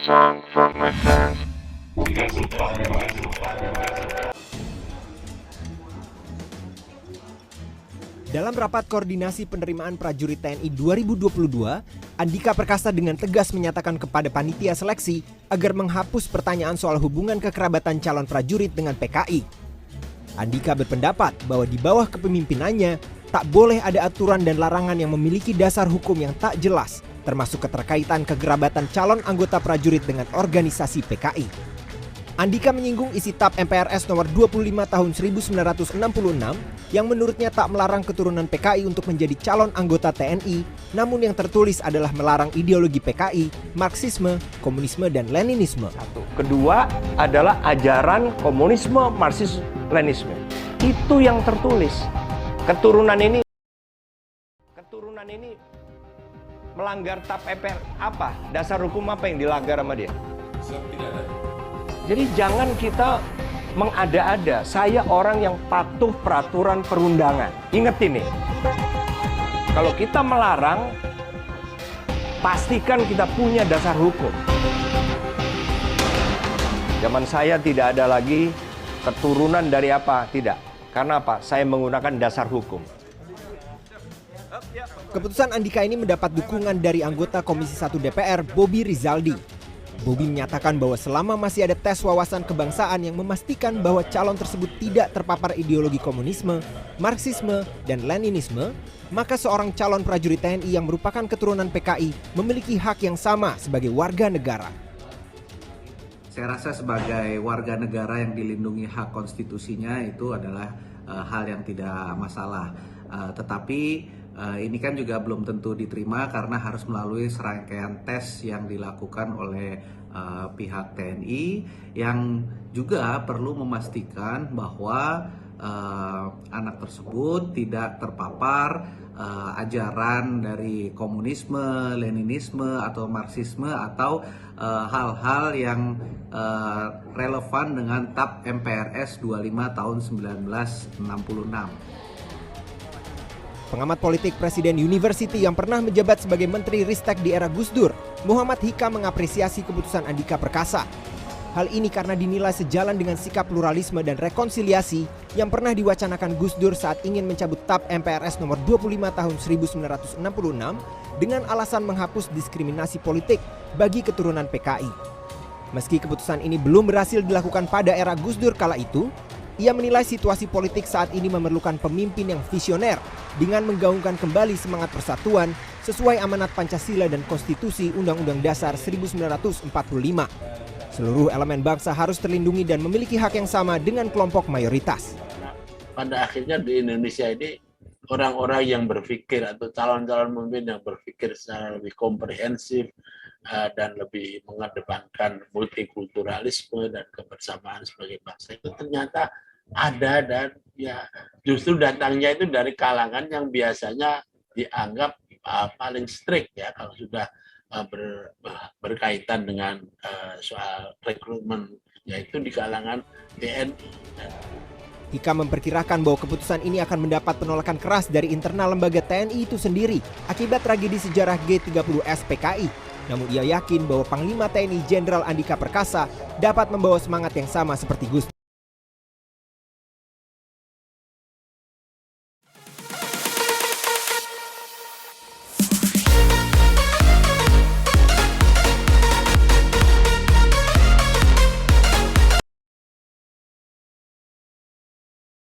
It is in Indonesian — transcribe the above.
song from my fans. Dalam rapat koordinasi penerimaan prajurit TNI 2022, Andika Perkasa dengan tegas menyatakan kepada panitia seleksi agar menghapus pertanyaan soal hubungan kekerabatan calon prajurit dengan PKI. Andika berpendapat bahwa di bawah kepemimpinannya tak boleh ada aturan dan larangan yang memiliki dasar hukum yang tak jelas, termasuk keterkaitan kekerabatan calon anggota prajurit dengan organisasi PKI. Andika menyinggung isi TAP MPRS nomor 25 tahun 1966 yang menurutnya tak melarang keturunan PKI untuk menjadi calon anggota TNI, namun yang tertulis adalah melarang ideologi PKI, Marxisme, komunisme, dan Leninisme. Kedua adalah ajaran komunisme, Marxisme, Leninisme. Itu yang tertulis. Keturunan ini melanggar TAP MPR apa? Dasar hukum apa yang dilanggar sama dia? Tidak ada. Jadi jangan kita mengada-ada. Saya orang yang patuh peraturan perundangan. Ingat ini. Kalau kita melarang, pastikan kita punya dasar hukum. Zaman saya tidak ada lagi keturunan dari apa? Tidak. Karena apa? Saya menggunakan dasar hukum. Keputusan Andika ini mendapat dukungan dari anggota Komisi 1 DPR, Bobi Rizaldi. Bobi menyatakan bahwa selama masih ada tes wawasan kebangsaan yang memastikan bahwa calon tersebut tidak terpapar ideologi komunisme, Marxisme, dan Leninisme, maka seorang calon prajurit TNI yang merupakan keturunan PKI memiliki hak yang sama sebagai warga negara. Saya rasa sebagai warga negara yang dilindungi hak konstitusinya itu adalah hal yang tidak masalah. Tetapi ini kan juga belum tentu diterima karena harus melalui serangkaian tes yang dilakukan oleh pihak TNI yang juga perlu memastikan bahwa anak tersebut tidak terpapar ajaran dari komunisme, Leninisme, atau Marxisme atau hal-hal yang relevan dengan TAP MPRS 25 tahun 1966. Pengamat politik Presiden University yang pernah menjabat sebagai Menteri Ristek di era Gus Dur, Muhammad Hikam mengapresiasi keputusan Andika Perkasa. Hal ini karena dinilai sejalan dengan sikap pluralisme dan rekonsiliasi yang pernah diwacanakan Gus Dur saat ingin mencabut TAP MPRS nomor 25 tahun 1966 dengan alasan menghapus diskriminasi politik bagi keturunan PKI. Meski keputusan ini belum berhasil dilakukan pada era Gus Dur kala itu, ia menilai situasi politik saat ini memerlukan pemimpin yang visioner dengan menggaungkan kembali semangat persatuan sesuai amanat Pancasila dan Konstitusi Undang-Undang Dasar 1945. Seluruh elemen bangsa harus terlindungi dan memiliki hak yang sama dengan kelompok mayoritas. Pada akhirnya di Indonesia ini orang-orang yang berpikir atau calon-calon pemimpin yang berpikir secara lebih komprehensif dan lebih mengedepankan multikulturalisme dan kebersamaan sebagai bangsa itu ternyata ada, dan ya justru datangnya itu dari kalangan yang biasanya dianggap paling strict ya kalau sudah berkaitan dengan soal rekrutmen, yaitu di kalangan TNI. Hikam memperkirakan bahwa keputusan ini akan mendapat penolakan keras dari internal lembaga TNI itu sendiri akibat tragedi sejarah G30S PKI. Namun ia yakin bahwa Panglima TNI Jenderal Andika Perkasa dapat membawa semangat yang sama seperti Gus